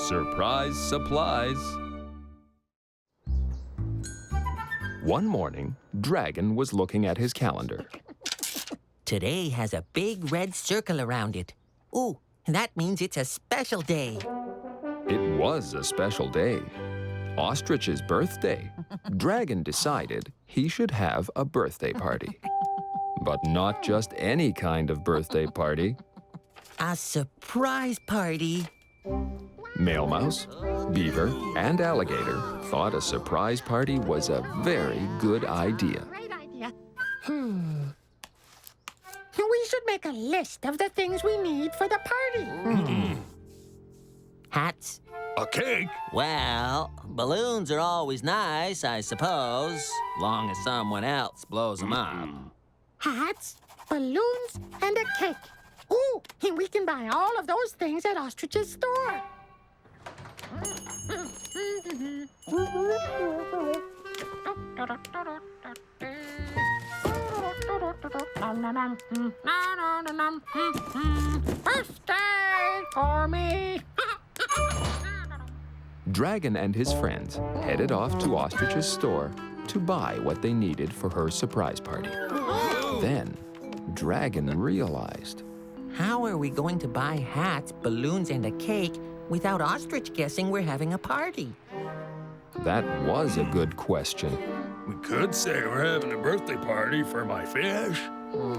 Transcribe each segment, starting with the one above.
Surprise supplies. One morning, Dragon was looking at his calendar. Today has a big red circle around it. Ooh, that means it's a special day. It was a special day. Ostrich's birthday. Dragon decided he should have a birthday party. But not just any kind of birthday party. A surprise party. Male mouse, beaver, and alligator thought a surprise party was a very good idea. Great idea. We should make a list of the things we need for the party. Hats? A cake? Well, balloons are always nice, I suppose, long as someone else blows them up. Hats, balloons, and a cake. Ooh, and we can buy all of those things at Ostrich's store. Birthday for me. Dragon and his friends headed off to Ostrich's store to buy what they needed for her surprise party. Then, Dragon realized. How are we going to buy hats, balloons, and a cake without Ostrich guessing we're having a party? That was a good question, We could say we're having a birthday party for my fish.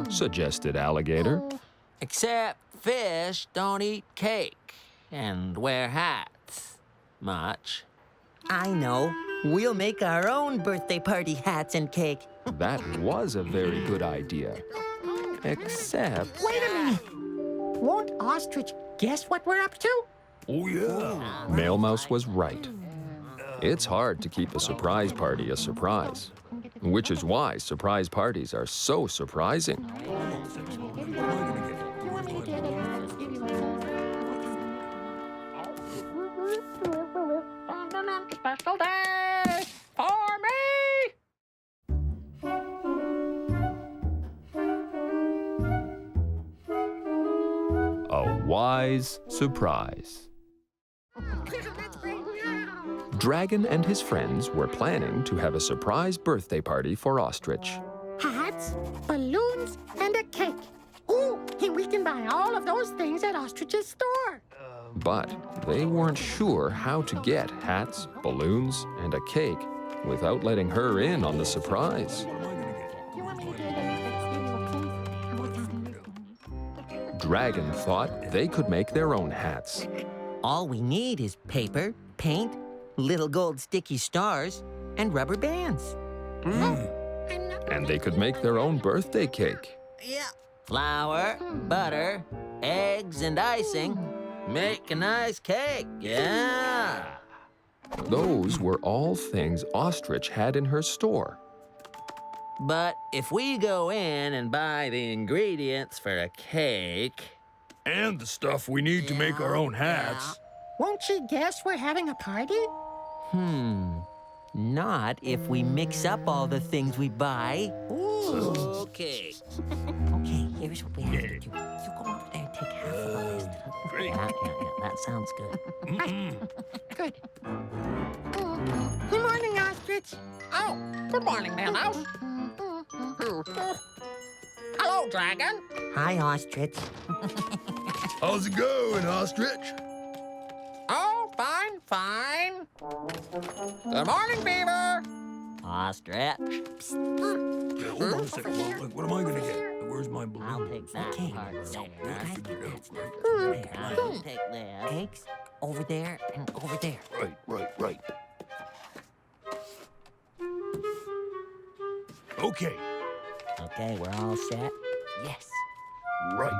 suggested Alligator. Except fish don't eat cake and wear hats much. I know. We'll make our own birthday party hats and cake. That was a very good idea. Except... Wait a minute. Won't Ostrich guess what we're up to? Oh, yeah. Male Mouse was right. It's hard to keep a surprise party a surprise, which is why surprise parties are so surprising. Special day for me. A wise surprise. Dragon and his friends were planning to have a surprise birthday party for Ostrich. Hats, balloons, and a cake. Ooh, and we can buy all of those things at Ostrich's store. But they weren't sure how to get hats, balloons, and a cake without letting her in on the surprise. Dragon thought they could make their own hats. All we need is paper, paint, little gold sticky stars, and rubber bands. And they could make their own birthday cake. Yeah. Flour, butter, eggs, and icing. Make a nice cake, yeah. Those were all things Ostrich had in her store. But if we go in and buy the ingredients for a cake... And the stuff we need to make our own hats. Won't she guess we're having a party? Not if we mix up all the things we buy. Ooh. Okay. Okay, here's what we have to do. You go up there and take half of the list. Great. Yeah, that sounds good. Good. Good morning, Ostrich. Oh, good morning, Mail Mouse. Hello, Dragon. Hi, Ostrich. How's it going, Ostrich? Oh, fine, fine. Good morning, Beaver. Ostrich. Yeah, hold on a second. What am I gonna get? Where's my balloon? I'll take that Okay, part so there. I Figure it out, right? There, I'll take this. Eggs over there and over there. Right. Okay. Okay, we're all set. Yes. Right.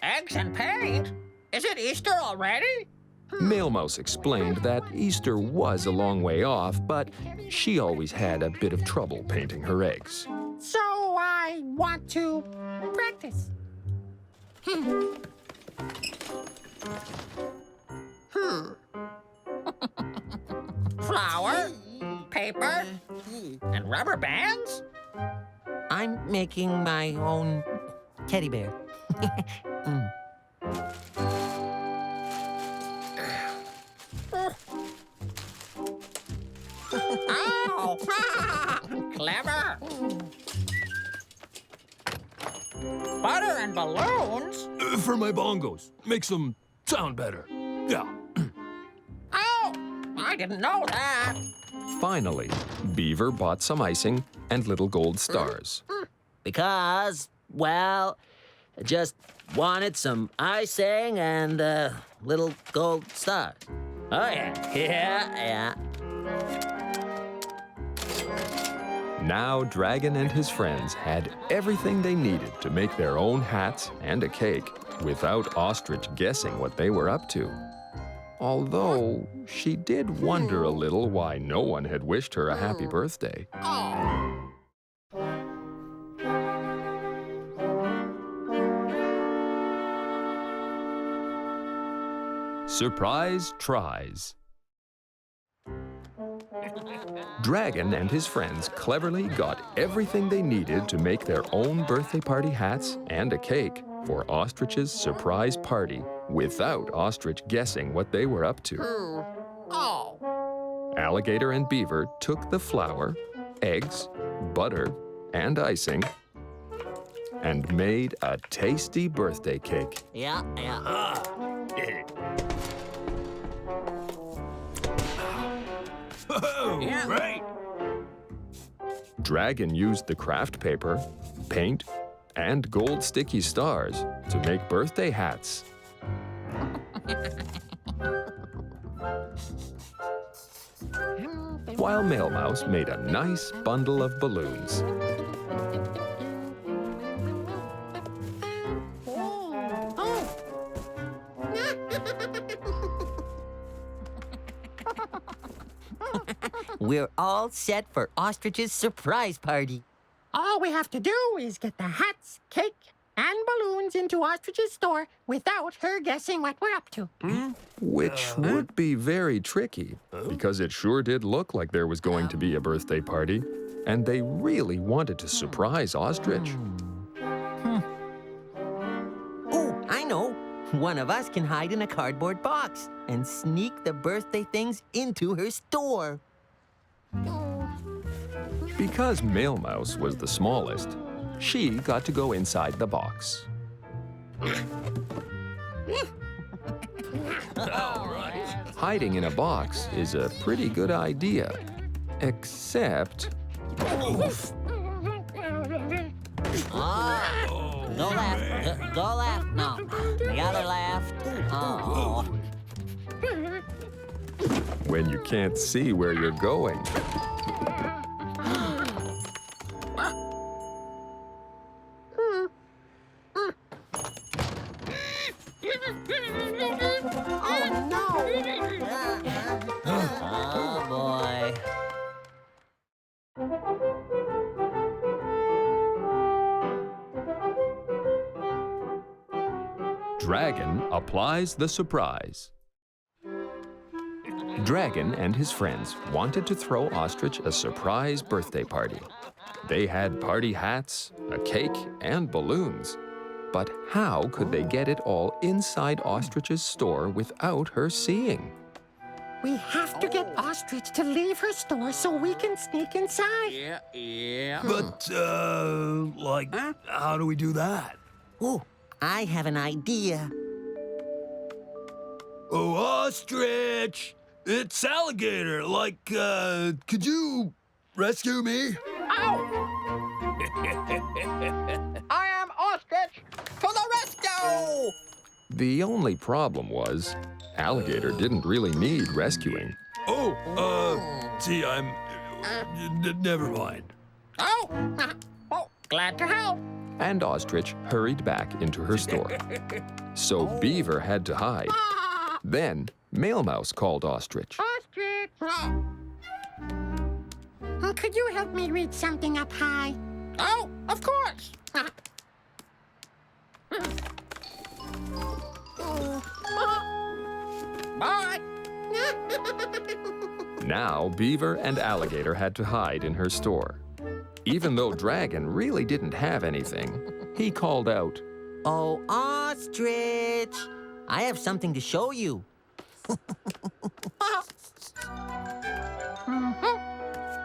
Eggs and paint? Is it Easter already? Male Mouse explained that Easter was a long way off, but she always had a bit of trouble painting her eggs. So I want to practice. Flour, paper, and rubber bands? I'm making my own teddy bear. Oh, clever. Butter and balloons? For my bongos. Makes them sound better. Yeah. Oh, I didn't know that. Finally, Beaver bought some icing and little gold stars. Because, well, I just wanted some icing and little gold stars. Oh, yeah. Now Dragon and his friends had everything they needed to make their own hats and a cake without Ostrich guessing what they were up to. Although she did wonder a little why no one had wished her a happy birthday. Oh. Surprise tries. Dragon and his friends cleverly got everything they needed to make their own birthday party hats and a cake for Ostrich's surprise party without Ostrich guessing what they were up to. Oh. Alligator and Beaver took the flour, eggs, butter, and icing and made a tasty birthday cake. Yeah. Oh, Yeah. right. Dragon used the craft paper, paint, and gold sticky stars to make birthday hats. While Male Mouse made a nice bundle of balloons. We're all set for Ostrich's surprise party. All we have to do is get the hats, cake, and balloons into Ostrich's store without her guessing what we're up to. Which would be very tricky, because it sure did look like there was going to be a birthday party, and they really wanted to surprise Ostrich. Oh, I know. One of us can hide in a cardboard box and sneak the birthday things into her store. Because Male Mouse was the smallest, she got to go inside the box. Hiding in a box is a pretty good idea, except Go left. Go left. No. The other left. Oh. when you can't see where you're going. Oh, no. Oh, boy. Dragon applies the surprise. Dragon and his friends wanted to throw Ostrich a surprise birthday party. They had party hats, a cake, and balloons. But how could they get it all inside Ostrich's store without her seeing? We have to get Ostrich to leave her store so we can sneak inside. Yeah. But, like, how do we do that? Oh, I have an idea. Oh, Ostrich! It's Alligator. Like, could you rescue me? I am Ostrich to the rescue! The only problem was, Alligator didn't really need rescuing. Oh, see, I'm... never mind. Oh, Glad to help. And Ostrich hurried back into her store. So Beaver had to hide. Then Male Mouse called Ostrich. Ostrich! Could you help me read something up high? Oh, of course. Bye. Now Beaver and Alligator had to hide in her store. Even though Dragon really didn't have anything, he called out, Oh, Ostrich! I have something to show you.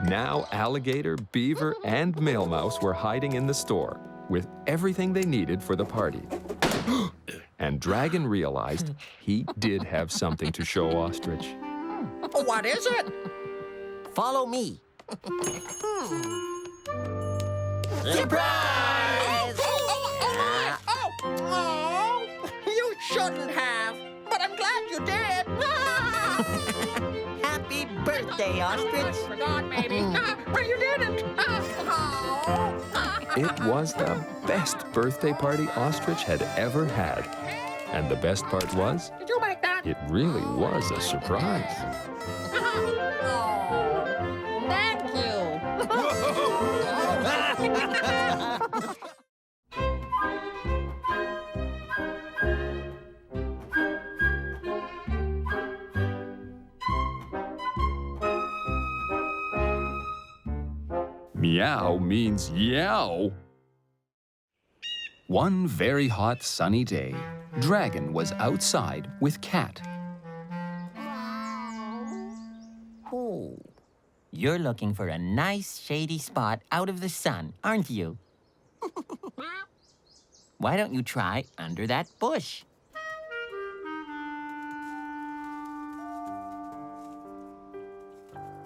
Now Alligator, Beaver, and Male Mouse were hiding in the store with everything they needed for the party. And Dragon realized he did have something to show Ostrich. What is it? Follow me. Surprise! Oh, you shouldn't have, but I'm glad you did. Happy birthday, Ostrich. I forgot, maybe. But you didn't. It was the best birthday party Ostrich had ever had. And the best part was, Did you make that? it really was a surprise. Thank you. Meow means yow. One very hot sunny day, Dragon was outside with Cat. Oh, you're looking for a nice shady spot out of the sun, aren't you? Why don't you try under that bush?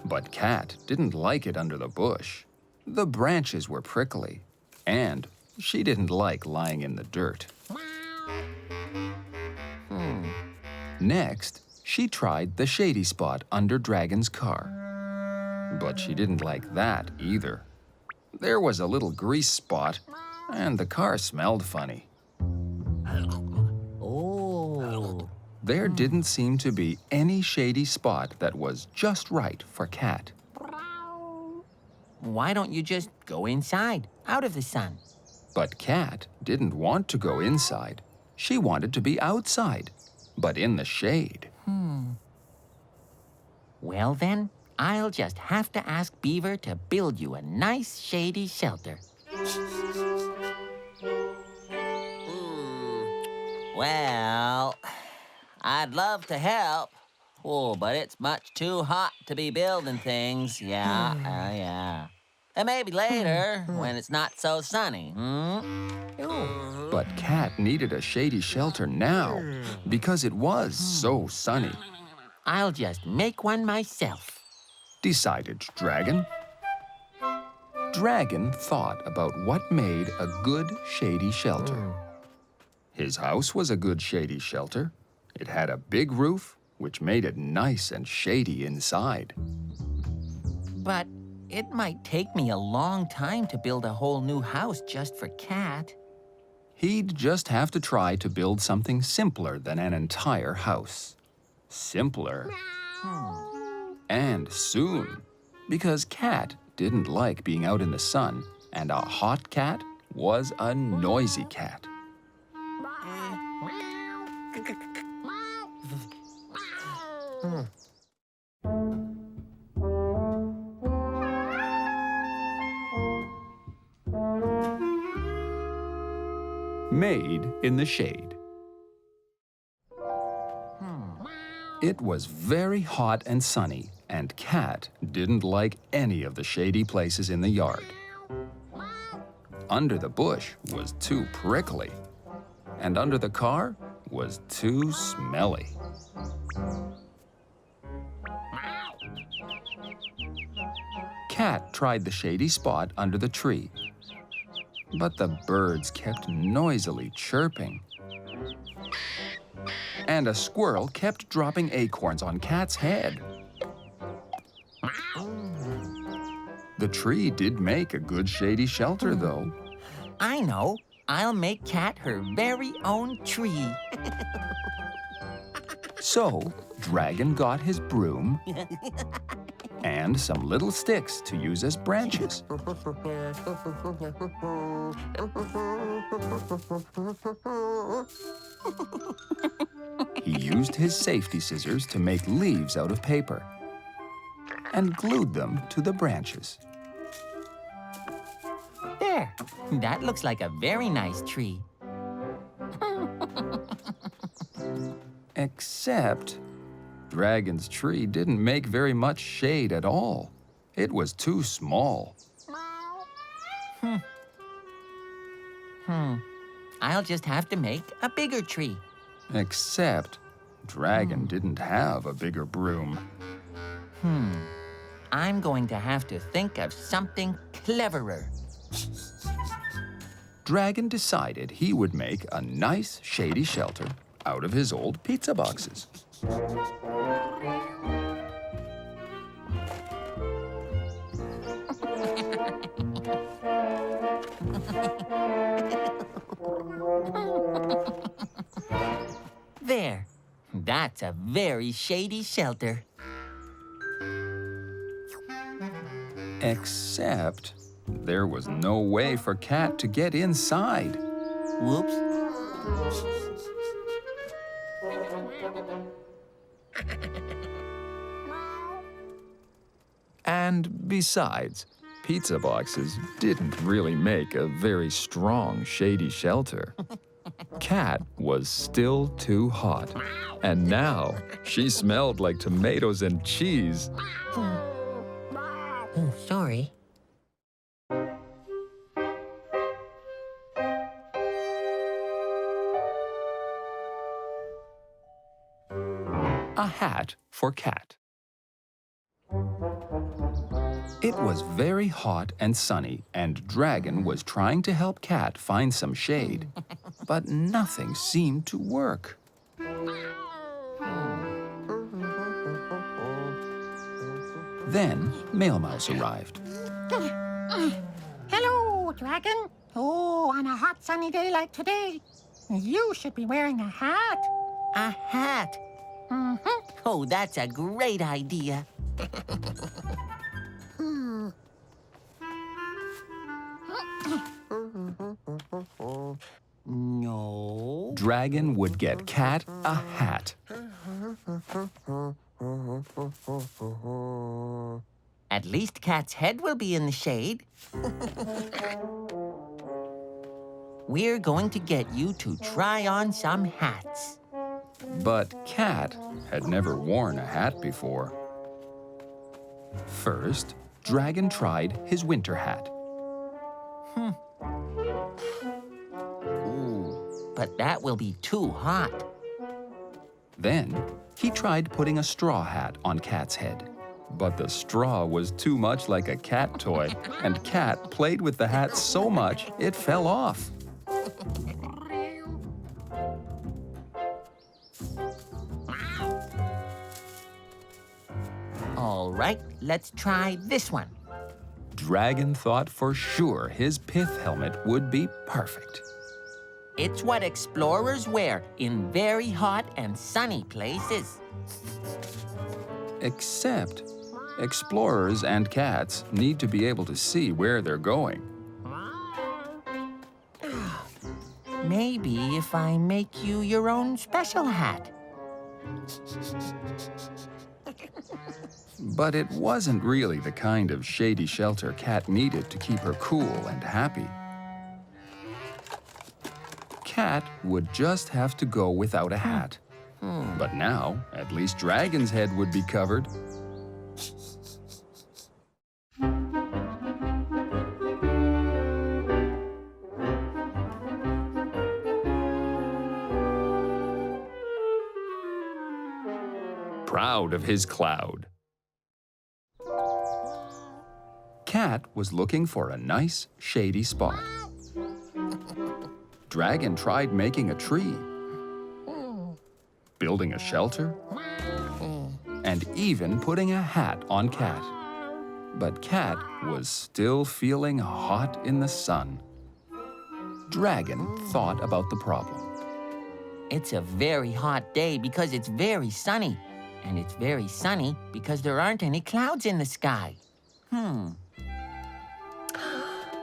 But Cat didn't like it under the bush. The branches were prickly, and she didn't like lying in the dirt. Next, she tried the shady spot under Dragon's car. But she didn't like that either. There was a little grease spot, and the car smelled funny. Oh. There didn't seem to be any shady spot that was just right for Cat. Why don't you just go inside, out of the sun? But Cat didn't want to go inside. She wanted to be outside, but in the shade. Well then, I'll just have to ask Beaver to build you a nice shady shelter. Well, I'd love to help. Oh, but it's much too hot to be building things. Yeah. And maybe later, when it's not so sunny. But Cat needed a shady shelter now because it was so sunny, I'll just make one myself. decided Dragon. Dragon thought about what made a good shady shelter. His house was a good shady shelter. It had a big roof, which made it nice and shady inside. But it might take me a long time to build a whole new house just for Cat. He'd just have to try to build something simpler than an entire house. Simpler. And soon. Because Cat didn't like being out in the sun, and a hot cat was a noisy cat. Made in the shade. It was very hot and sunny, and Cat didn't like any of the shady places in the yard. Under the bush was too prickly, and under the car was too smelly. Cat tried the shady spot under the tree, but the birds kept noisily chirping. And a squirrel kept dropping acorns on Cat's head. The tree did make a good shady shelter, though. I know. I'll make Cat her very own tree. So, Dragon got his broom and some little sticks to use as branches. He used his safety scissors to make leaves out of paper and glued them to the branches. There. That looks like a very nice tree. Except, Dragon's tree didn't make very much shade at all. It was too small. I'll just have to make a bigger tree. Except, Dragon didn't have a bigger broom. I'm going to have to think of something cleverer. Dragon decided he would make a nice shady shelter out of his old pizza boxes. There. That's a very shady shelter. Except, there was no way for Cat to get inside. Whoops. And besides, pizza boxes didn't really make a very strong shady shelter. Cat was still too hot, and now she smelled like tomatoes and cheese. Oh, sorry. A hat for Cat. It was very hot and sunny, and Dragon was trying to help Cat find some shade, but nothing seemed to work. Then Mail Mouse arrived. Hello, Dragon. Oh, on a hot sunny day like today, you should be wearing a hat. A hat. Oh, that's a great idea. No. Dragon would get Cat a hat. At least Cat's head will be in the shade. We're going to get you to try on some hats. But Cat had never worn a hat before. First, Dragon tried his winter hat. Ooh, but that will be too hot. Then, he tried putting a straw hat on Cat's head. But the straw was too much like a cat toy, and Cat played with the hat so much it fell off. All right, let's try this one. Dragon thought for sure his pith helmet would be perfect. It's what explorers wear in very hot and sunny places. Except, explorers and cats need to be able to see where they're going. Maybe if I make you your own special hat. But it wasn't really the kind of shady shelter Cat needed to keep her cool and happy. Cat would just have to go without a hat. But now, at least Dragon's head would be covered. Proud of his cloud, Cat was looking for a nice, shady spot. Dragon tried making a tree, building a shelter, and even putting a hat on Cat. But Cat was still feeling hot in the sun. Dragon thought about the problem. It's a very hot day because it's very sunny. And it's very sunny because there aren't any clouds in the sky.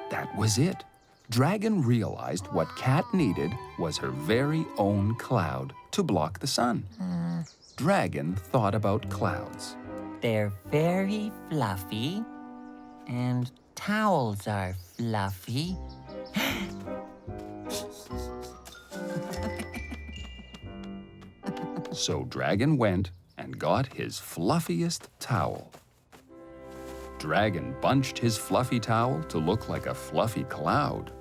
That was it. Dragon realized what Cat needed was her very own cloud to block the sun. Dragon thought about clouds. They're very fluffy, and towels are fluffy. So Dragon went and got his fluffiest towel. Dragon bunched his fluffy towel to look like a fluffy cloud.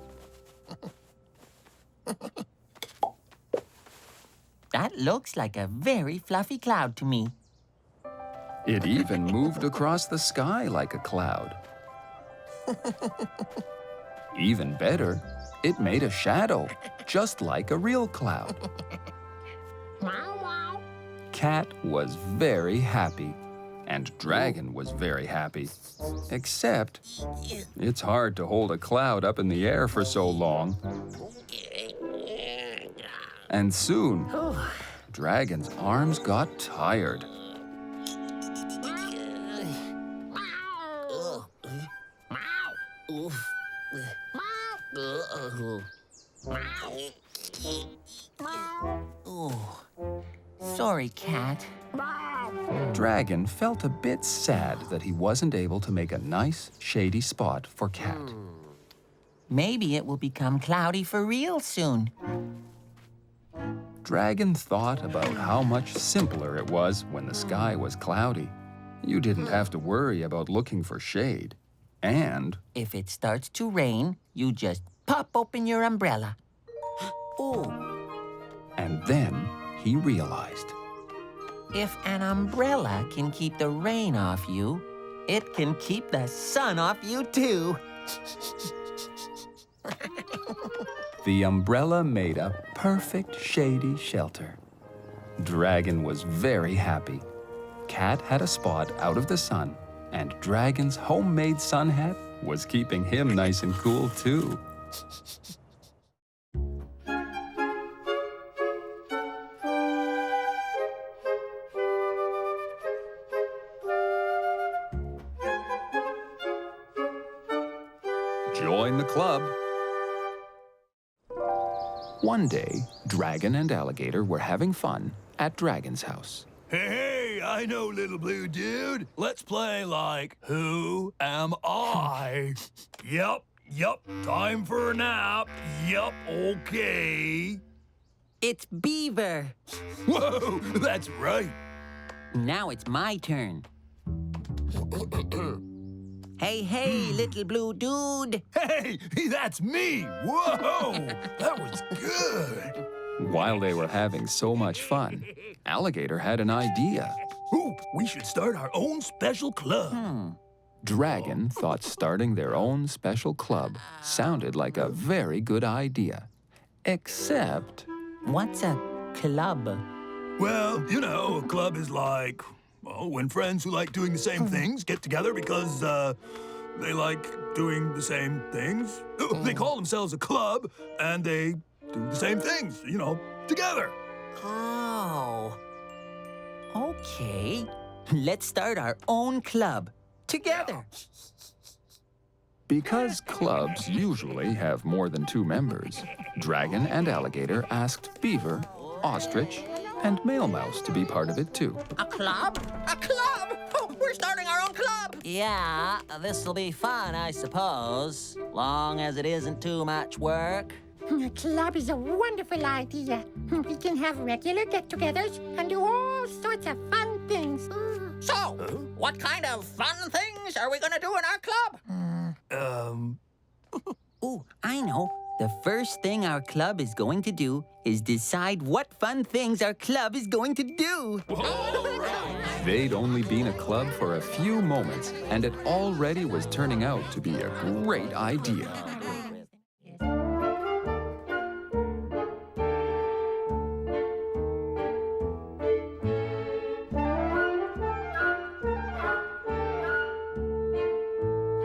That looks like a very fluffy cloud to me. It even moved across the sky like a cloud. Even better, it made a shadow, just like a real cloud. Cat was very happy, and Dragon was very happy. Except, it's hard to hold a cloud up in the air for so long. And soon, Dragon's arms got tired. Sorry, Cat. Dragon felt a bit sad that he wasn't able to make a nice, shady spot for Cat. Maybe it will become cloudy for real soon. Dragon thought about how much simpler it was when the sky was cloudy. You didn't have to worry about looking for shade. And If it starts to rain, you just pop open your umbrella. and then he realized. If an umbrella can keep the rain off you, it can keep the sun off you too. The umbrella made a perfect shady shelter. Dragon was very happy. Cat had a spot out of the sun, and Dragon's homemade sun hat was keeping him nice and cool too. Join the club. One day, Dragon and Alligator were having fun at Dragon's house. Hey, I know, little blue dude. Let's play like, who am I? Yup, time for a nap. Yup, okay. It's Beaver. Whoa, that's right. Now it's my turn. Hey, little blue dude. Hey, that's me. Whoa, that was good. While they were having so much fun, Alligator had an idea. Ooh, we should start our own special club. Dragon thought starting their own special club sounded like a very good idea. Except, What's a club? Well, you know, a club is like, well, when friends who like doing the same things get together because, they like doing the same things. They call themselves a club, and they do the same things, you know, together. Oh. Okay. Let's start our own club. Together. because clubs usually have more than 2 members, Dragon and Alligator asked Beaver, Ostrich, and Male Mouse to be part of it too. A club? A club? Oh, we're starting our own club. Yeah, this'll be fun, I suppose. Long as it isn't too much work. A club is a wonderful idea. We can have regular get-togethers and do all sorts of fun things. So, what kind of fun things are we gonna do in our club? Ooh, I know. The first thing our club is going to do is decide what fun things our club is going to do. They'd only been a club for a few moments, and it already was turning out to be a great idea.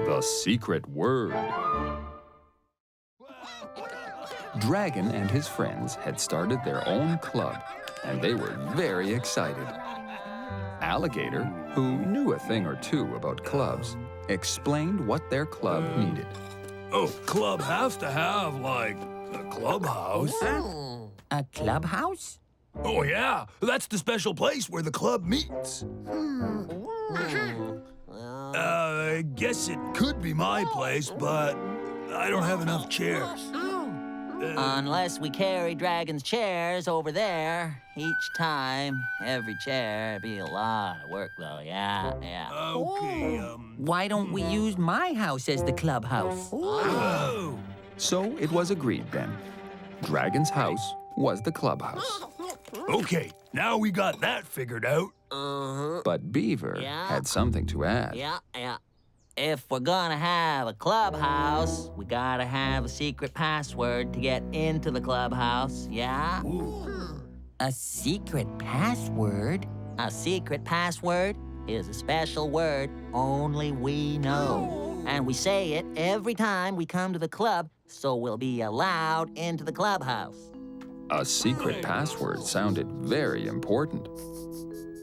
The secret word. Dragon and his friends had started their own club, and they were very excited. Alligator, who knew a thing or two about clubs, explained what their club needed. Oh, club has to have, like, a clubhouse. A clubhouse? Oh, yeah. That's the special place where the club meets. I guess it could be my place, but I don't have enough chairs. Unless we carry Dragon's chairs over there each time, every chair. It'd be a lot of work, though. Yeah. Okay, Why don't we use my house as the clubhouse? Oh. So it was agreed then. Dragon's house was the clubhouse. Okay, now we got that figured out. But Beaver Yeah. had something to add. Yeah. If we're gonna have a clubhouse, we gotta have a secret password to get into the clubhouse, yeah? A secret password? A secret password is a special word only we know. And we say it every time we come to the club, so we'll be allowed into the clubhouse. A secret password sounded very important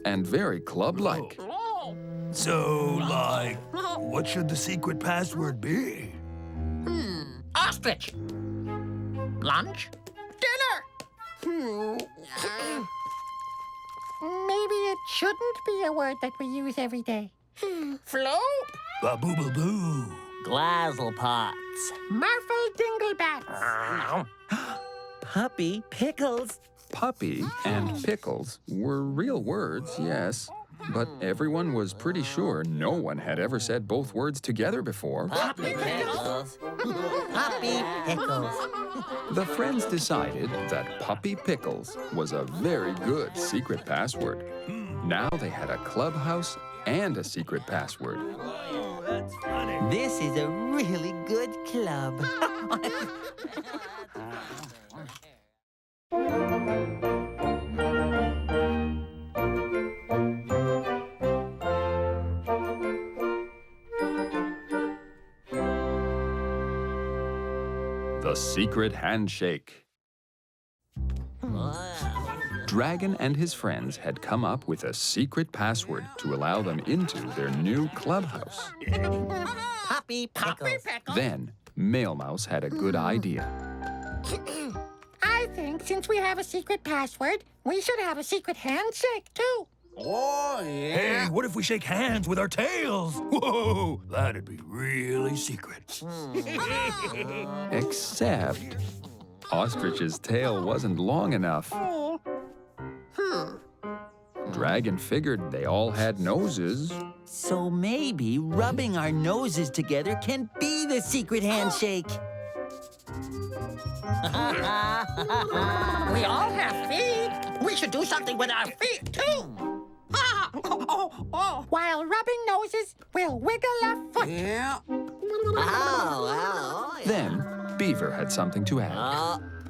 and very club-like. So, like, what should the secret password be? Ostrich. Lunch. Dinner. Maybe it shouldn't be a word that we use every day. Float. Ba-boo-ba-boo. Glazzlepots. Marfle Dinglebats. Puppy pickles. Puppy and pickles were real words, yes, but everyone was pretty sure no one had ever said both words together before. Puppy pickles. Puppy pickles. The friends decided that Puppy Pickles was a very good secret password. Now they had a clubhouse and a secret password. Oh, that's funny. This is a really good club. The secret handshake. Dragon and his friends had come up with a secret password to allow them into their new clubhouse. Puppy pickles. Then, Mail Mouse had a good idea. I think since we have a secret password, we should have a secret handshake, too. Oh, yeah. Hey, what if we shake hands with our tails? Whoa, that'd be really secret. Except, Ostrich's tail wasn't long enough. Dragon figured they all had noses. So maybe rubbing our noses together can be the secret handshake. We all have feet. We should do something with our feet, too. While rubbing noses, we'll wiggle a foot. Yeah. Oh. Then, Beaver had something to add.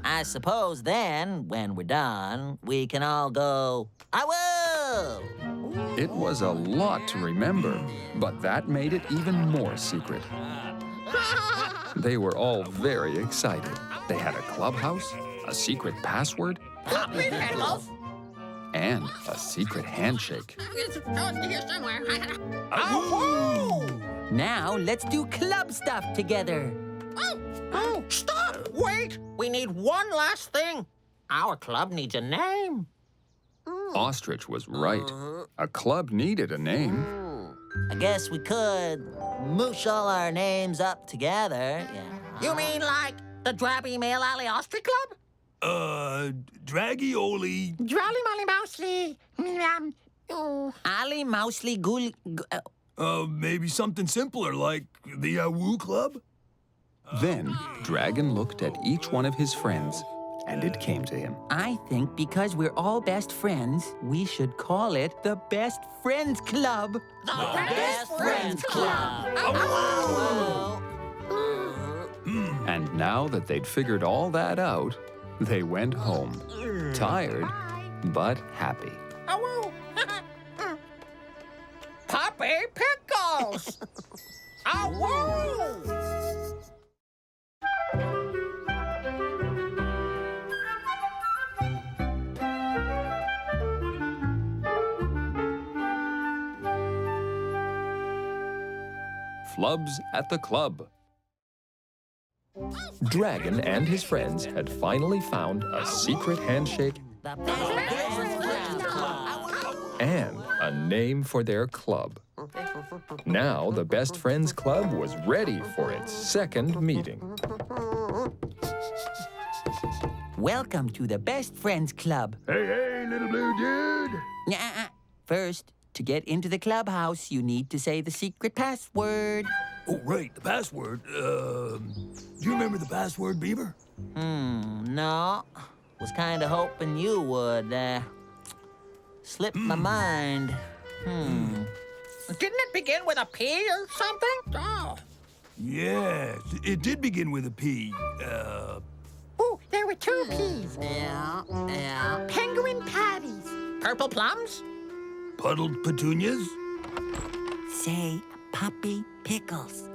I suppose then, when we're done, we can all go, I will! It was a lot to remember, but that made it even more secret. They were all very excited. They had a clubhouse, a secret password, Puppy pickles. and a secret handshake. It's here somewhere. Now let's do club stuff together. Oh, stop! Wait! We need one last thing. Our club needs a name. Ostrich was right. A club needed a name. I guess we could moosh all our names up together. Yeah. You mean like the Drabby Mail Alley Ostrich Club? Draggy Oli. Jolly Molly Mousely. Ali Mousely Gul... Maybe something simpler like the Woo Club? Then, Dragon looked at each one of his friends, and it came to him. I think because we're all best friends, we should call it the Best Friends Club. The Best Friends Club. And now that they'd figured all that out, they went home, tired but happy. Puppy pickles. Awoo! Clubs at the Club. Dragon and his friends had finally found a secret handshake and a name for their club. Now the Best Friends Club was ready for its second meeting. Welcome to the Best Friends Club. Hey, little blue dude. First, to get into the clubhouse, you need to say the secret password. Oh, right, the password. Do you remember the password, Beaver? No. Was kind of hoping you would. Slipped my mind. Didn't it begin with a P or something? Oh. Yes, it did begin with a P. Oh, there were two P's. Yeah. Penguin patties. Purple plums? Puddled petunias? Say puppy pickles.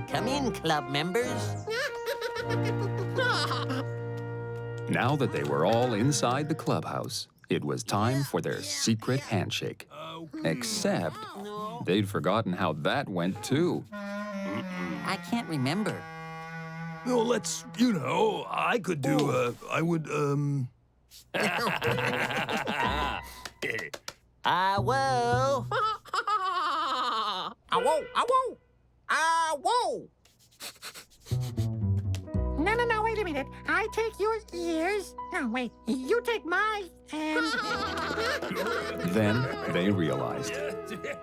Come in, club members. Now that they were all inside the clubhouse, it was time for their secret handshake. Except they'd forgotten how that went too. I can't remember. Well, let's, I could do, I would, I will. Awo, awo, awo. No, wait a minute. I take your ears. No, wait, you take my, and... Then they realized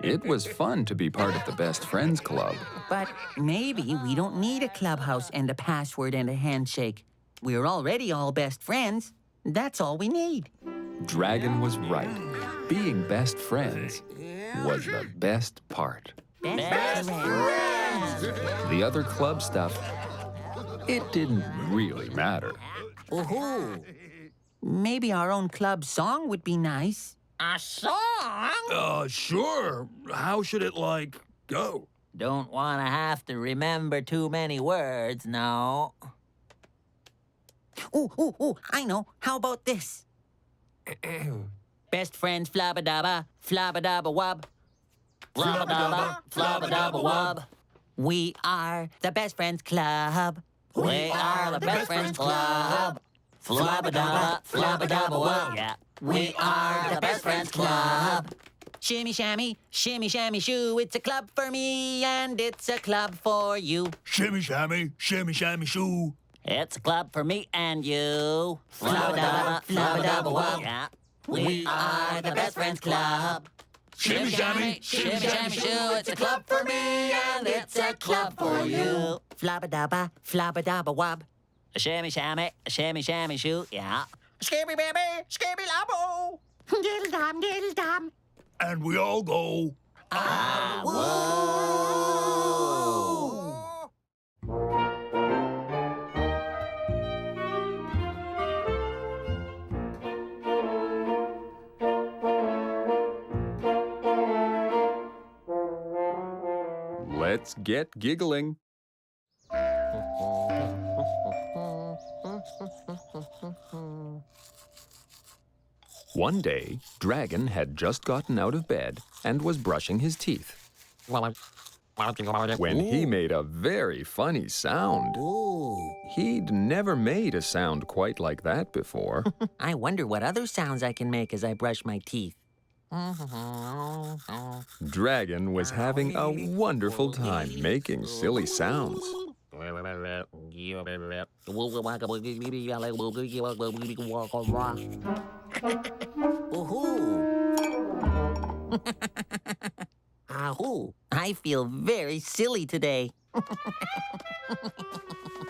it was fun to be part of the Best Friends Club. But maybe we don't need a clubhouse and a password and a handshake. We're already all best friends. That's all we need. Dragon was right. Being best friends was the best part. Best friends. The other club stuff, it didn't really matter. Woohoo. Maybe our own club song would be nice. A song? Sure. How should it, go? Don't want to have to remember too many words, no. Ooh, I know. How about this? Best friends, flabba-dabba, flabba-dabba-wub. Flabba-dabba, flabba-dabba-wub. We are the Best Friends Club. We are the Best Friends Club. Flabba-dabba, flabba-dabba-wub. Yeah. We are the Best Friends Club. Shimmy, shammy, shoo. It's a club for me and it's a club for you. Shimmy, shammy, shoo. It's a club for me and you. Flabba-dabba, flabba-dabba-wub. Yeah. We are the Best Friends Club. Shimmy, shammy, shoo. It's a club for me and it's a club for you. Flabba-dabba, flabba-dabba-wub. Shimmy, shammy, shoo. Yeah. Skibby baby, skibby labo. Diddle dum. And we all go. Let's get giggling. One day, Dragon had just gotten out of bed and was brushing his teeth when he made a very funny sound. He'd never made a sound quite like that before. I wonder what other sounds I can make as I brush my teeth. Dragon was having a wonderful time making silly sounds. I feel very silly today.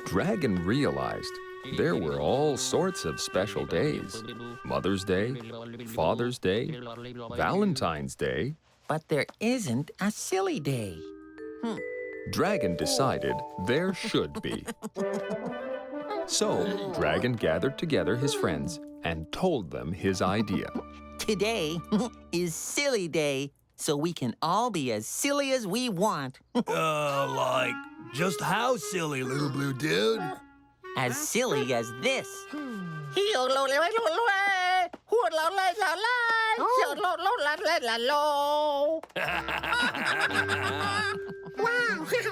Dragon realized there were all sorts of special days. Mother's Day, Father's Day, Valentine's Day. But there isn't a silly day. Dragon decided there should be. So, Dragon gathered together his friends and told them his idea. Today is Silly Day, so we can all be as silly as we want. Just how silly, little blue dude? As silly as this. Wow,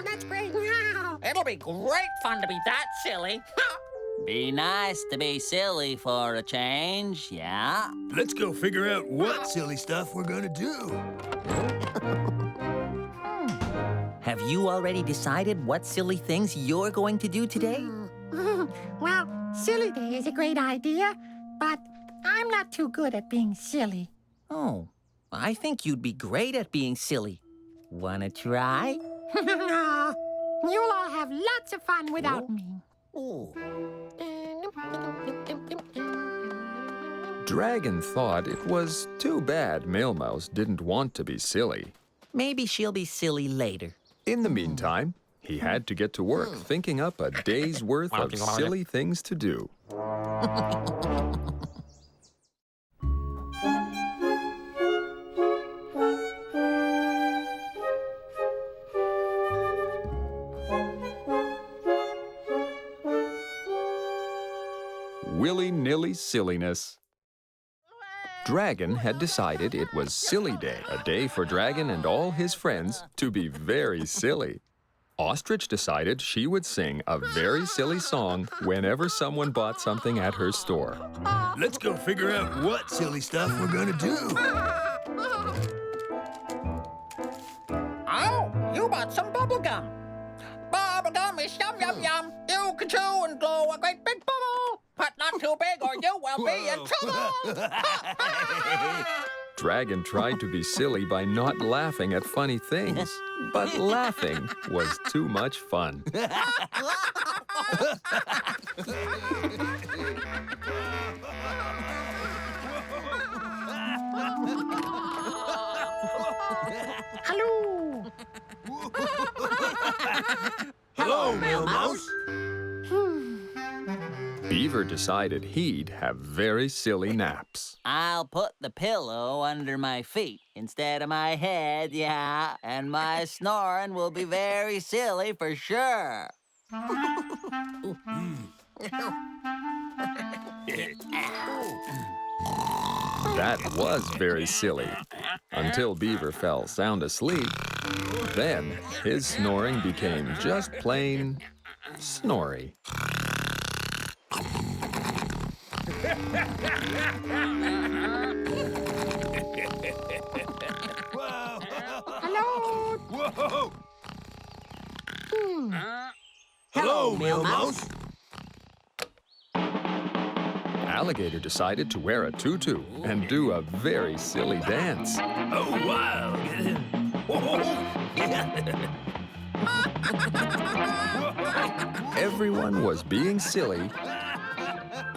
that's great. Wow. It'll be great fun to be that silly. Be nice to be silly for a change, yeah? Let's go figure out what silly stuff we're gonna do. Have you already decided what silly things you're going to do today? Well, silly day is a great idea, but I'm not too good at being silly. Oh, I think you'd be great at being silly. Wanna try? No, you'll all have lots of fun without me. Dragon thought it was too bad Mailmouse didn't want to be silly. Maybe she'll be silly later. In the meantime, he had to get to work thinking up a day's worth of silly things to do. Willy-nilly silliness. Dragon had decided it was Silly Day, a day for Dragon and all his friends to be very silly. Ostrich decided she would sing a very silly song whenever someone bought something at her store. Let's go figure out what silly stuff we're gonna do. Oh, you bought some bubble gum. Bubble gum is yum, yum, yum. You can chew and blow a great big bubble, but not too big or you will be in trouble. Dragon tried to be silly by not laughing at funny things, but laughing was too much fun. Hello. Hello, Mailmouse. Beaver decided he'd have very silly naps. I'll put the pillow under my feet instead of my head, yeah, and my snoring will be very silly for sure. That was very silly, until Beaver fell sound asleep. Then his snoring became just plain snory. Hello. Whoa! Hello, Mailmouse. Alligator decided to wear a tutu and do a very silly dance. Oh, wow. Everyone was being silly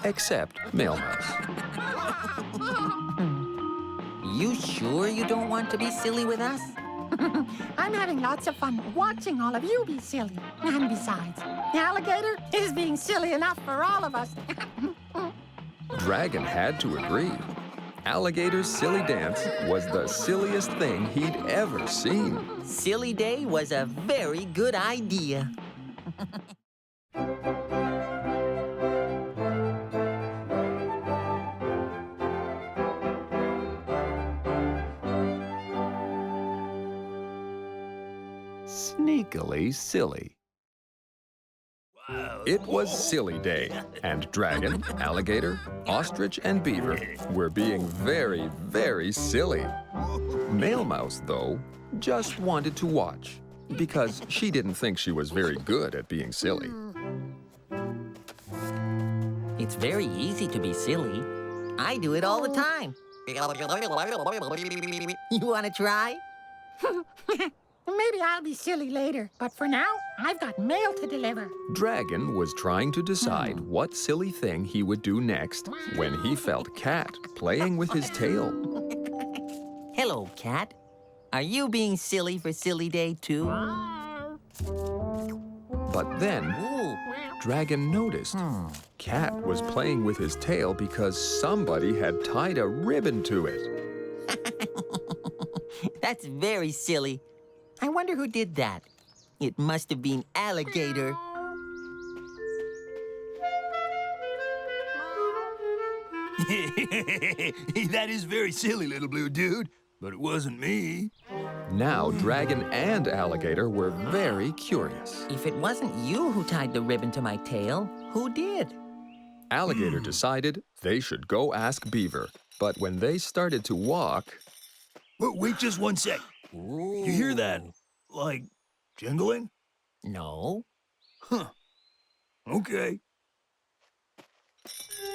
except Mailmouse. You sure you don't want to be silly with us? I'm having lots of fun watching all of you be silly. And besides, the alligator is being silly enough for all of us. Dragon had to agree. Alligator's silly dance was the silliest thing he'd ever seen. Silly Day was a very good idea. Sneakily silly. It was Silly Day, and Dragon, Alligator, Ostrich, and Beaver were being very, very silly. Mailmouse, though, just wanted to watch, because she didn't think she was very good at being silly. It's very easy to be silly. I do it all the time. You want to try? Maybe I'll be silly later, but for now, I've got mail to deliver. Dragon was trying to decide what silly thing he would do next when he felt Cat playing with his tail. Hello, Cat. Are you being silly for Silly Day, too? But then, Dragon noticed Cat was playing with his tail because somebody had tied a ribbon to it. That's very silly. I wonder who did that. It must have been Alligator. That is very silly, little blue dude, but it wasn't me. Now, Dragon and Alligator were very curious. If it wasn't you who tied the ribbon to my tail, who did? Alligator decided they should go ask Beaver, but when they started to walk, But wait just one sec. You hear that? Like, jingling? No. Huh. Okay.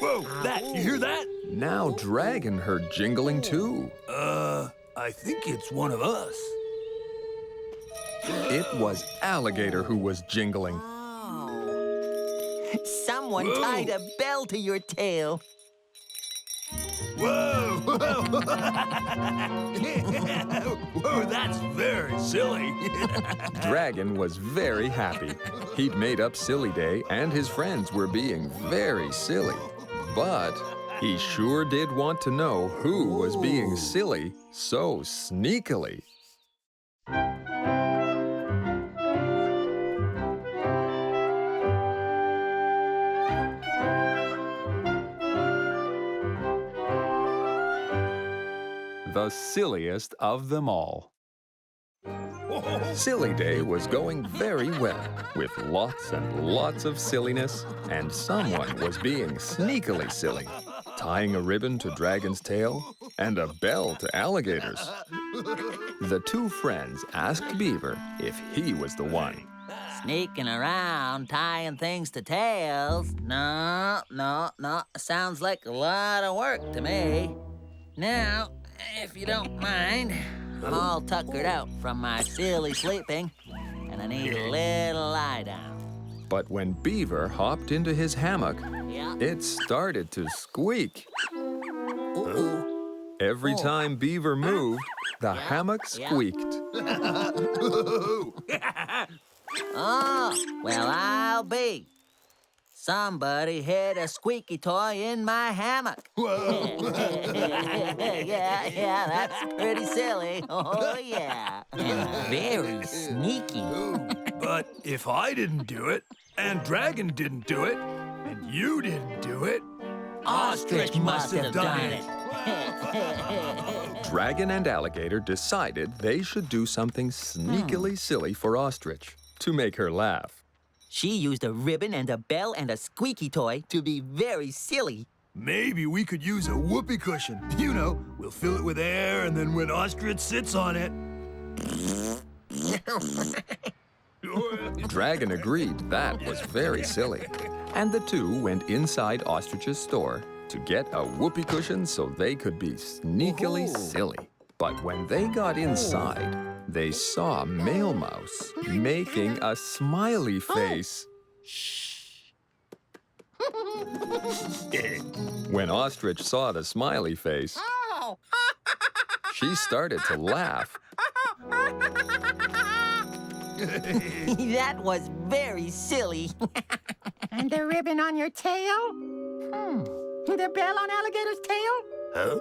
Whoa, that, you hear that? now Dragon heard jingling too. I think it's one of us. It was Alligator who was jingling. Someone Whoa. tied a bell to your tail. Whoa! Whoa, that's very silly. Dragon was very happy. He'd made up Silly Day, and his friends were being very silly. But he sure did want to know who was being silly so sneakily. The silliest of them all. Silly Day was going very well, with lots and lots of silliness, and someone was being sneakily silly, tying a ribbon to Dragon's tail and a bell to Alligator's. The two friends asked Beaver if he was the one. Sneaking around, tying things to tails. No. Sounds like a lot of work to me. Now, if you don't mind, I'm all tuckered out from my silly sleeping, and I need a little lie down. But when Beaver hopped into his hammock, Yeah. it started to squeak. Every time Beaver moved, the hammock squeaked. Oh, well, I'll be. Somebody hid a squeaky toy in my hammock. yeah, that's pretty silly. Oh, yeah. And very sneaky. But if I didn't do it, and Dragon didn't do it, and you didn't do it, Ostrich must have done it. Dragon and Alligator decided they should do something sneakily silly for Ostrich to make her laugh. She used a ribbon and a bell and a squeaky toy to be very silly. maybe we could use a whoopee cushion. You know, we'll fill it with air, and then when Ostrich sits on it... Dragon agreed that was very silly, and the two went inside Ostrich's store to get a whoopee cushion so they could be sneakily silly. But when they got inside, they saw Male Mouse making a smiley face. When Ostrich saw the smiley face, she started to laugh. That was very silly. And the ribbon on your tail? The bell on Alligator's tail? Huh?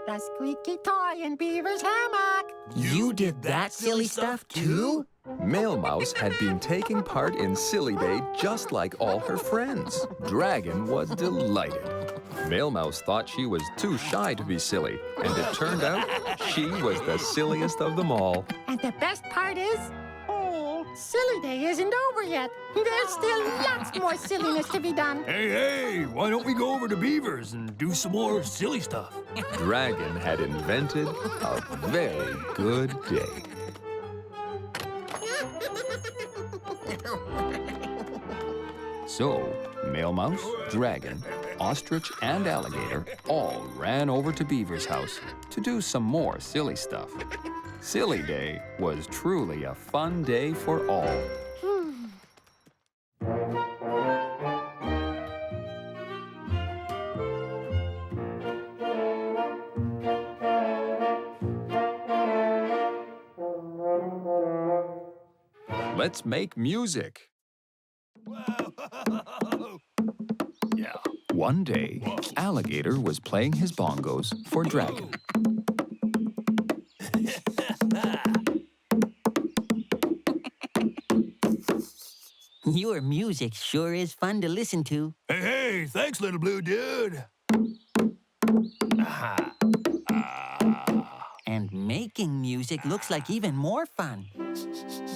The squeaky toy in Beaver's hammock. You did that silly stuff too? Male Mouse had been taking part in Silly Day just like all her friends. Dragon was delighted. Male Mouse thought she was too shy to be silly, and it turned out she was the silliest of them all. And the best part is, Silly Day isn't over yet. There's still lots more silliness to be done. Hey, why don't we go over to Beaver's and do some more silly stuff? Dragon had invented a very good day. So, Male Mouse, Dragon, Ostrich, and Alligator all ran over to Beaver's house to do some more silly stuff. Silly Day was truly a fun day for all. Let's make music. Yeah. One day, Alligator was playing his bongos for Dragon. Your music sure is fun to listen to. Hey, thanks, little blue dude. And making music looks like even more fun.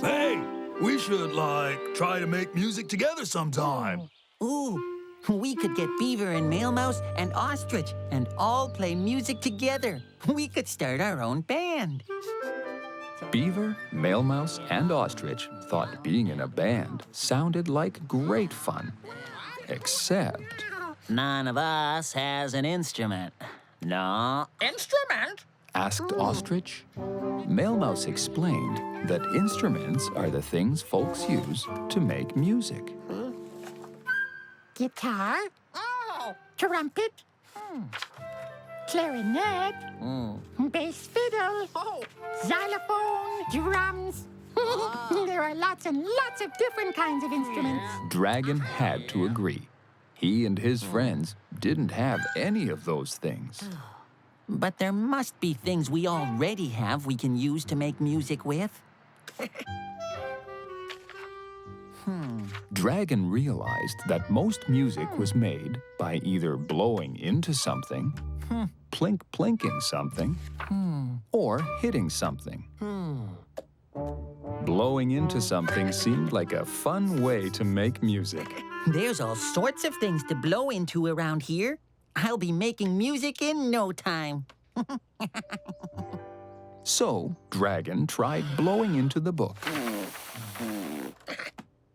Hey, we should, try to make music together sometime. Ooh, we could get Beaver and Male Mouse and Ostrich and all play music together. We could start our own band. Beaver, Male Mouse, and Ostrich thought being in a band sounded like great fun. Except... None of us has an instrument. No. Instrument? asked Ostrich. Male Mouse explained that instruments are the things folks use to make music. Guitar, Oh. trumpet, clarinet, bass fiddle, Oh. xylophone, drums. There are lots and lots of different kinds of instruments. Dragon had to agree. He and his friends didn't have any of those things. But there must be things we already have we can use to make music with. Dragon realized that most music was made by either blowing into something, plink-plinking something, or hitting something. Blowing into something seemed like a fun way to make music. There's all sorts of things to blow into around here. I'll be making music in no time. So, Dragon tried blowing into the book.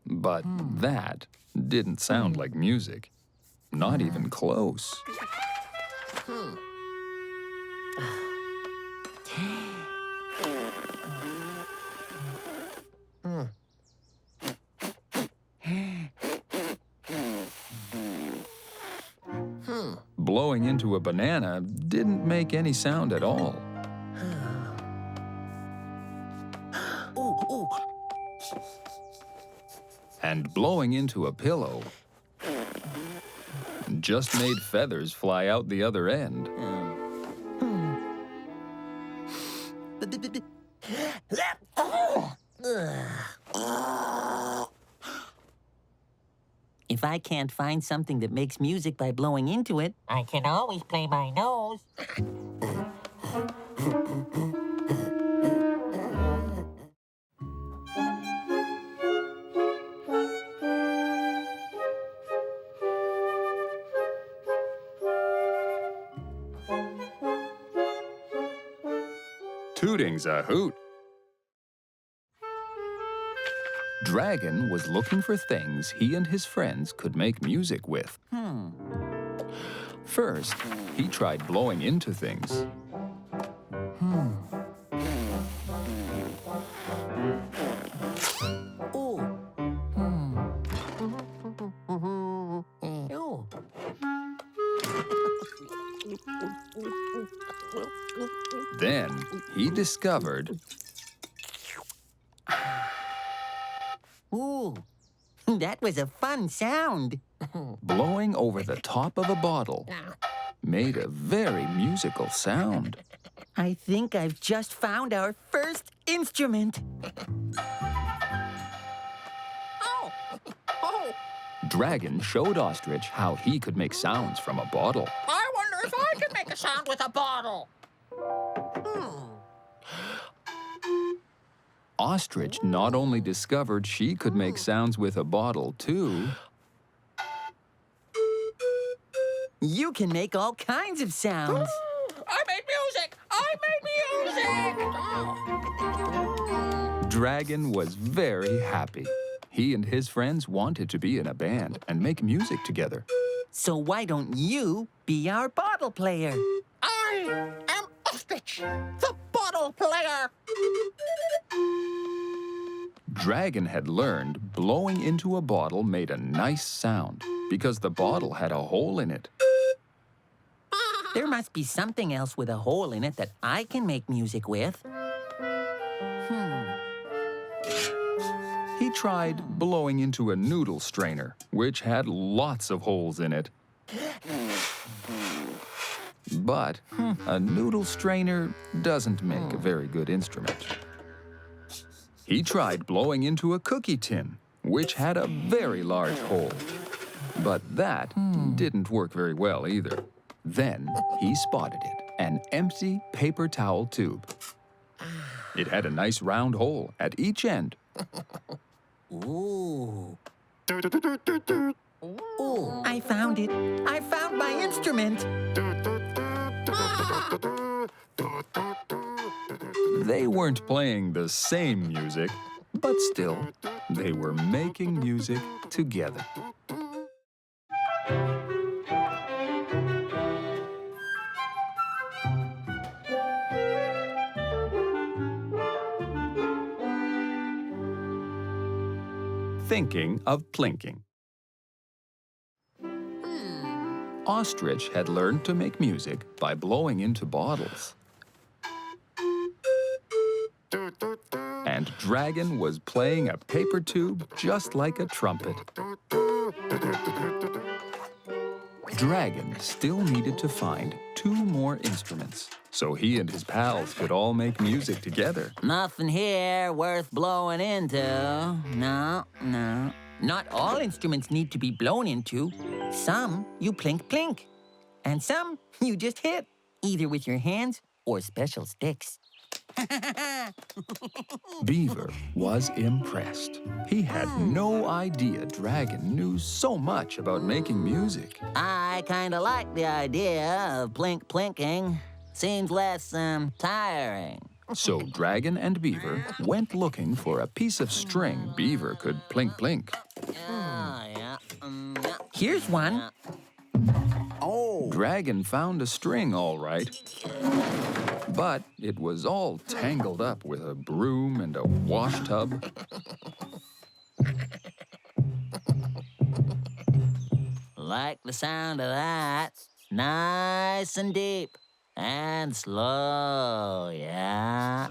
But that didn't sound like music. Not even close. Blowing into a banana didn't make any sound at all. Ooh. And blowing into a pillow just made feathers fly out the other end. If I can't find something that makes music by blowing into it, I can always play my nose. Tooting's a hoot. Dragon was looking for things he and his friends could make music with. First, he tried blowing into things. Then he discovered Ooh, that was a fun sound. blowing over the top of a bottle made a very musical sound. I think I've just found our first instrument. Oh. Dragon showed Ostrich how he could make sounds from a bottle. I wonder if I can make a sound with a bottle. Ostrich not only discovered she could make sounds with a bottle, too, You can make all kinds of sounds. I made music! Dragon was very happy. He and his friends wanted to be in a band and make music together. So why don't you be our bottle player? I am Ostrich, the bottle player. Dragon had learned blowing into a bottle made a nice sound because the bottle had a hole in it. There must be something else with a hole in it that I can make music with. He tried blowing into a noodle strainer, which had lots of holes in it. But a noodle strainer doesn't make a very good instrument. He tried blowing into a cookie tin, which had a very large hole. But that didn't work very well either. Then he spotted it, an empty paper towel tube. It had a nice round hole at each end. Ooh. I found it. I found my instrument. They weren't playing the same music, but still, they were making music together. Thinking of plinking. Ostrich had learned to make music by blowing into bottles. And Dragon was playing a paper tube just like a trumpet. Dragon still needed to find 2 more instruments, so he and his pals could all make music together. Nothing here worth blowing into. No. Not all instruments need to be blown into. Some you plink plink. And some you just hit, either with your hands or special sticks. Beaver was impressed. He had no idea Dragon knew so much about making music. I kind of like the idea of plinking. Seems less, tiring. So Dragon and Beaver went looking for a piece of string Beaver could plink plink. Yeah. Here's one. Oh. Dragon found a string all right, but it was all tangled up with a broom and a wash tub. Like the sound of that. Nice and deep. And slow. Yeah.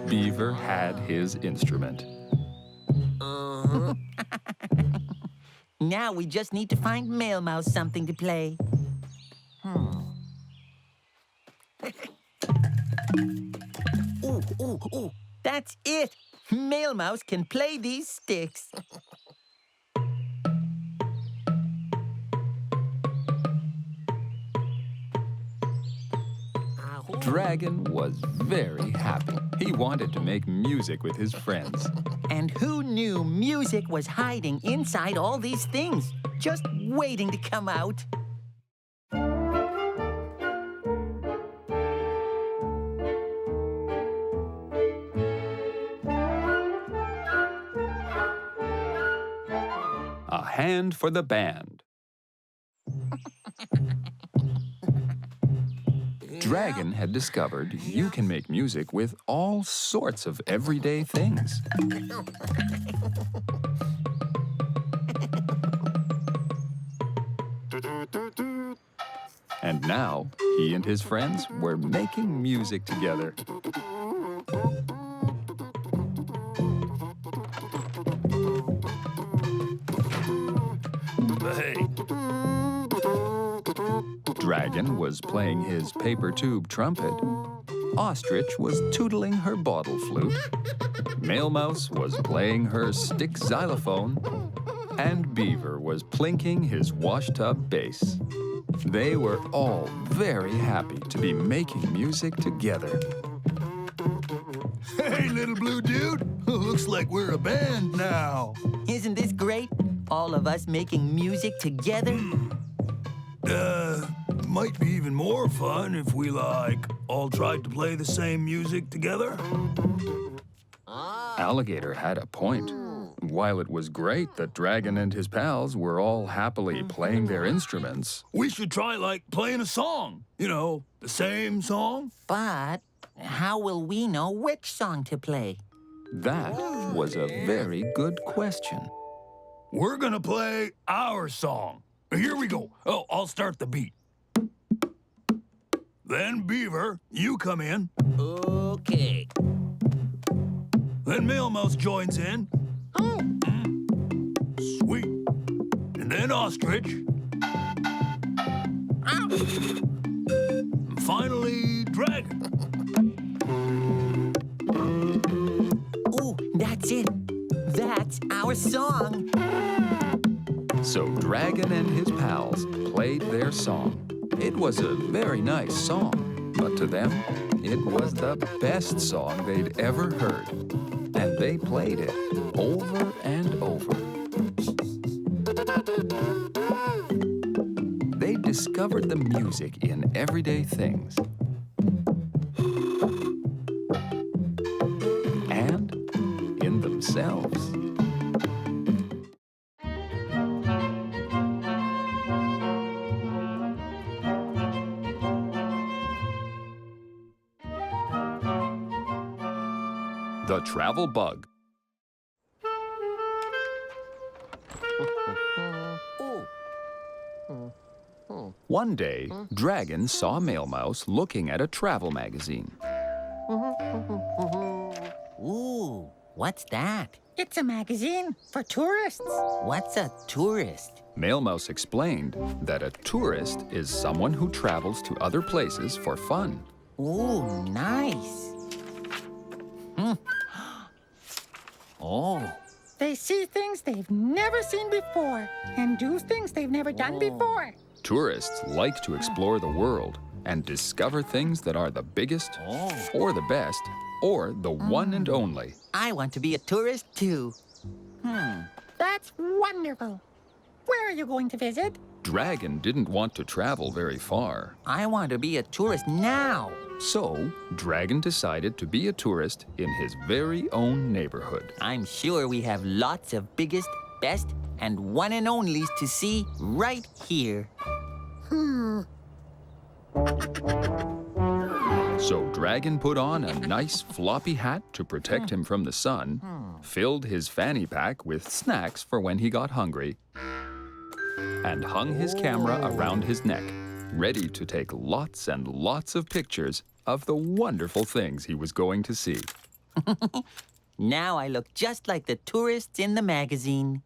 Beaver had his instrument. Now we just need to find Male Mouse something to play. Ooh. That's it. Male Mouse can play these sticks. Dragon was very happy. He wanted to make music with his friends. And who knew music was hiding inside all these things, just waiting to come out? A hand for the band. Dragon had discovered you can make music with all sorts of everyday things. And now, he and his friends were making music together. Hey, Dragon was playing his paper tube trumpet. Ostrich was tootling her bottle flute. Male Mouse was playing her stick xylophone. And Beaver was plinking his washtub bass. They were all very happy to be making music together. hey, little blue dude. Looks like we're a band now. Isn't this great? All of us making music together? Might be even more fun if we, all tried to play the same music together. Alligator had a point. While it was great that Dragon and his pals were all happily playing their instruments, We should try, playing a song. You know, the same song. But how will we know which song to play? that was a very good question. We're gonna play our song. Here we go. Oh, I'll start the beat. Then, Beaver, you come in. Okay. Then Male Mouse joins in. Sweet. And then Ostrich. And finally, Dragon. Ooh, that's it. That's our song. So Dragon and his pals played their song. It was a very nice song, but to them, it was the best song they'd ever heard. And they played it over and over. They discovered the music in everyday things. And in themselves. The Travel Bug. One day, Dragon saw Mail Mouse looking at a travel magazine. Ooh, what's that? It's a magazine for tourists. What's a tourist? Mail Mouse explained that a tourist is someone who travels to other places for fun. Ooh, nice. Oh, They see things they've never seen before and do things they've never done before. Tourists like to explore the world and discover things that are the biggest, or the best, or the one and only. I want to be a tourist too. That's wonderful. Where are you going to visit? Dragon didn't want to travel very far. I want to be a tourist now. So, Dragon decided to be a tourist in his very own neighborhood. I'm sure we have lots of biggest, best, and one and onlys to see right here. So Dragon put on a nice floppy hat to protect him from the sun, filled his fanny pack with snacks for when he got hungry, and hung his camera around his neck, ready to take lots and lots of pictures of the wonderful things he was going to see. Now I look just like the tourists in the magazine.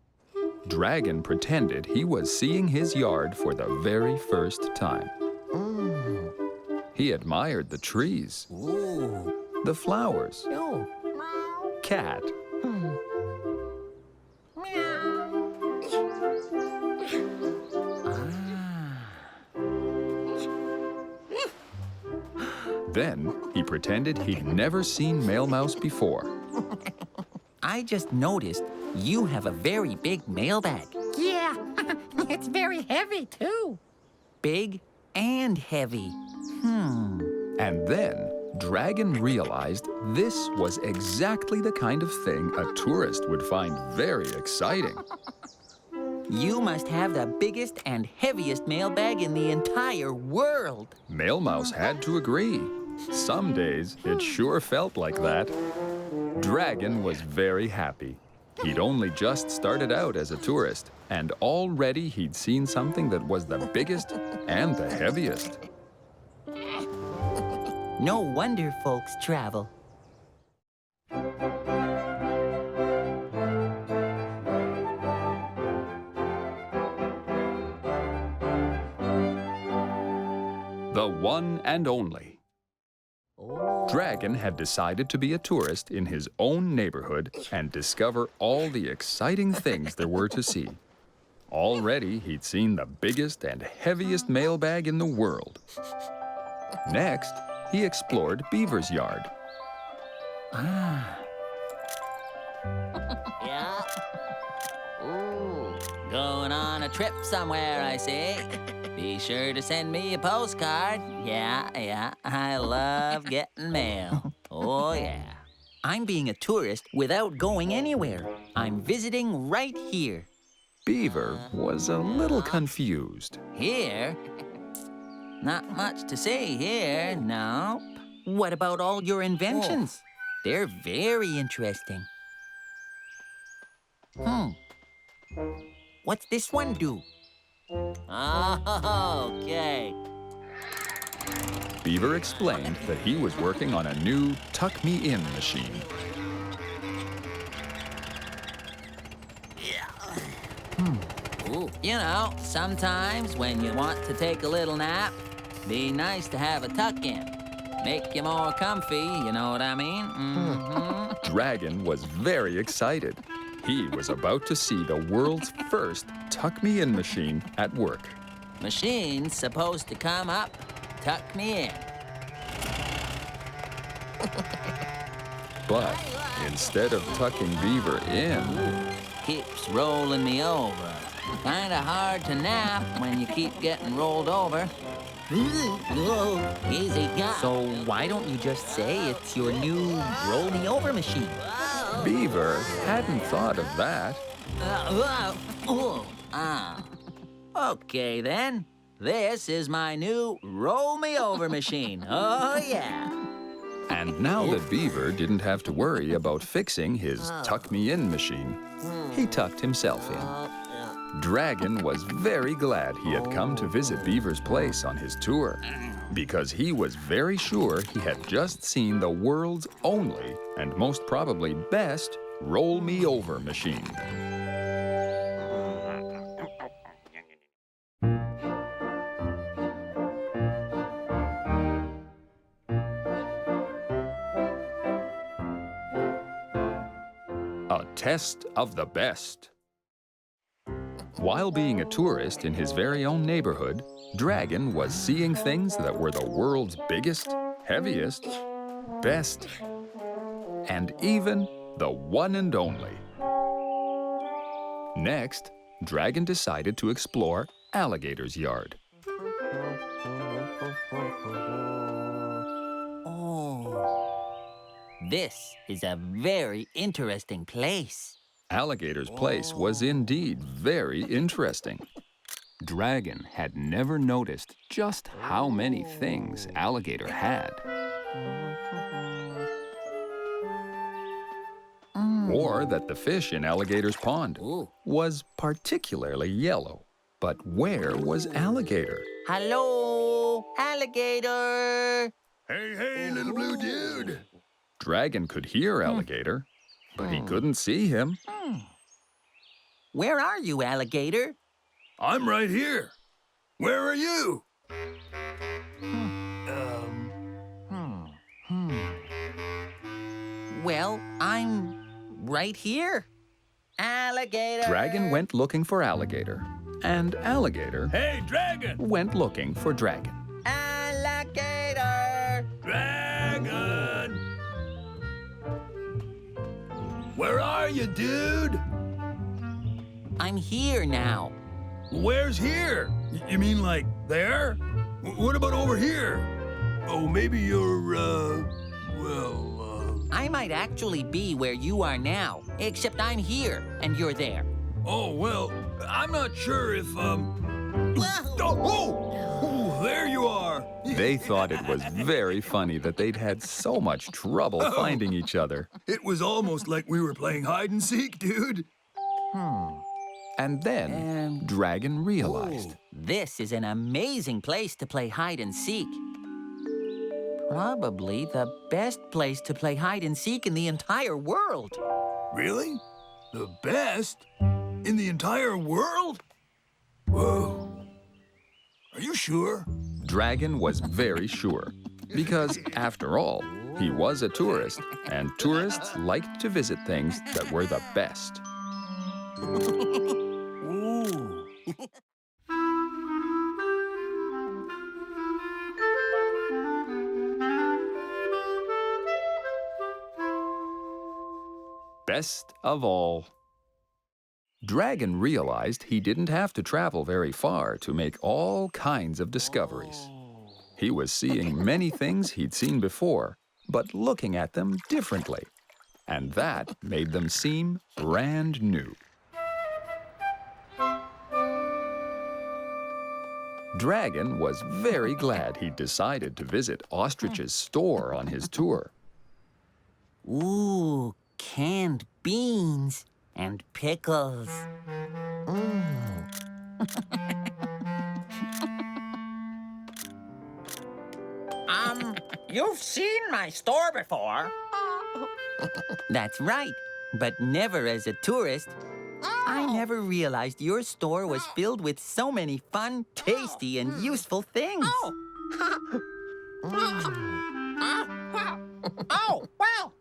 Dragon pretended he was seeing his yard for the very first time. He admired the trees, Ooh. the flowers, Oh. cat, Then he pretended he'd never seen Mail Mouse before. I just noticed you have a very big mailbag. Yeah, it's very heavy too. Big and heavy. And then Dragon realized this was exactly the kind of thing a tourist would find very exciting. You must have the biggest and heaviest mailbag in the entire world. Mail Mouse had to agree. Some days it sure felt like that. Dragon was very happy. He'd only just started out as a tourist, and already he'd seen something that was the biggest and the heaviest. No wonder folks travel. The one and only. Dragon had decided to be a tourist in his own neighborhood and discover all the exciting things there were to see. Already, he'd seen the biggest and heaviest mailbag in the world. Next, he explored Beaver's yard. Yeah. Ooh, going on a trip somewhere, I see. Be sure to send me a postcard. Yeah, I love getting mail. Oh, yeah. I'm being a tourist without going anywhere. I'm visiting right here. Beaver was a little confused. Here? Not much to see here, no. What about all your inventions? They're very interesting. What's this one do? Oh, okay. Beaver explained that he was working on a new tuck-me-in machine. Ooh, you know, sometimes when you want to take a little nap, be nice to have a tuck-in. Make you more comfy, you know what I mean? Dragon was very excited. He was about to see the world's first tuck-me-in machine at work. Machine's supposed to come up, tuck me in. But instead of tucking Beaver in, Keeps rolling me over. Kinda hard to nap when you keep getting rolled over. Easy go. So why don't you just say it's your new roll-me-over machine? Beaver hadn't thought of that. Okay, then. This is my new roll-me-over machine. Oh, yeah. And now that Beaver didn't have to worry about fixing his tuck-me-in machine, he tucked himself in. Dragon was very glad he had come to visit Beaver's place on his tour, because he was very sure he had just seen the world's only, and most probably best, roll-me-over machine. A test of the best. While being a tourist in his very own neighborhood, Dragon was seeing things that were the world's biggest, heaviest, best, and even the one and only. Next, Dragon decided to explore Alligator's yard. This is a very interesting place. Alligator's place was indeed very interesting. Dragon had never noticed just how many things Alligator had. Or that the fish in Alligator's pond was particularly yellow. But where was Alligator? Hello, alligator. Hey, little blue dude. Dragon could hear Alligator, but he couldn't see him. Where are you, alligator? I'm right here. Where are you? Well, I'm right here. Alligator. Dragon went looking for Alligator, and Alligator Hey, Dragon! went looking for Dragon. Alligator. Dragon! Where are you, dude? I'm here now. Where's here? You mean like there? What about over here? Oh, maybe you're, I might actually be where you are now, except I'm here and you're there. oh, well, I'm not sure if, Oh, there you are. They thought it was very funny that they'd had so much trouble finding each other. It was almost like we were playing hide and seek, dude. And then Dragon realized. This is an amazing place to play hide and seek. Probably the best place to play hide and seek in the entire world. Really? The best? In the entire world? Whoa. Are you sure? Dragon was very sure, because after all, he was a tourist, and tourists liked to visit things that were the best. Best of all. Dragon realized he didn't have to travel very far to make all kinds of discoveries. He was seeing many things he'd seen before, but looking at them differently, and that made them seem brand new. Dragon was very glad he'd decided to visit Ostrich's store on his tour. Ooh, canned beans and pickles. You've seen my store before. That's right, but never as a tourist. I never realized your store was filled with so many fun, tasty, and useful things. Oh, well,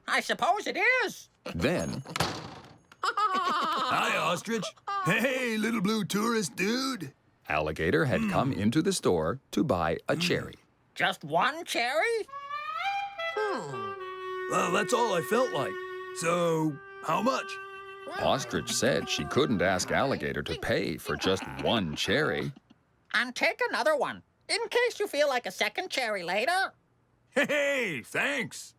I suppose it is. Then, Hi, Ostrich. Hey, little blue tourist dude. Alligator had come into the store to buy a cherry. Just one cherry? Well, that's all I felt like. So, how much? Ostrich said she couldn't ask Alligator to pay for just one cherry. And take another one, in case you feel like a second cherry later. Hey, thanks.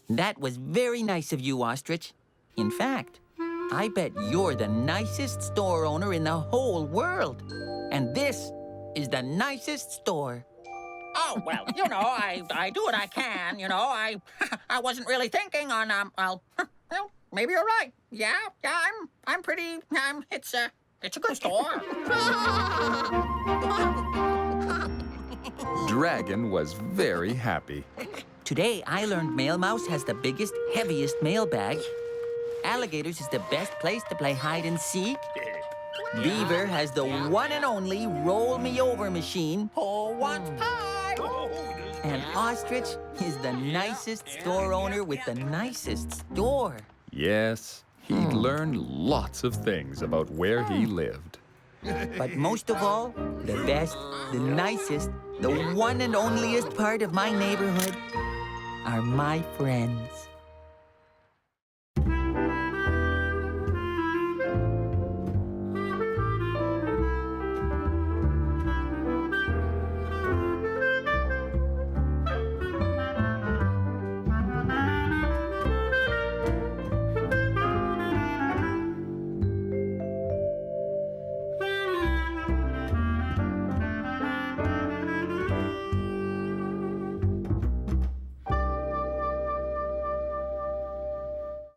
That was very nice of you, Ostrich. In fact, I bet you're the nicest store owner in the whole world. And this is the nicest store. Oh, well, you know, I do what I can, you know. I wasn't really thinking on, well, maybe you're right. Yeah, I'm pretty, it's a good store. Dragon was very happy. Today, I learned Mail Mouse has the biggest, heaviest mailbag. Alligators is the best place to play hide and seek. Beaver has the one and only roll me over machine. Who wants pie? And Ostrich is the nicest store owner with the nicest store. Yes, he'd learned lots of things about where he lived. But most of all, the best, the nicest, the one and onlyest part of my neighborhood are my friends.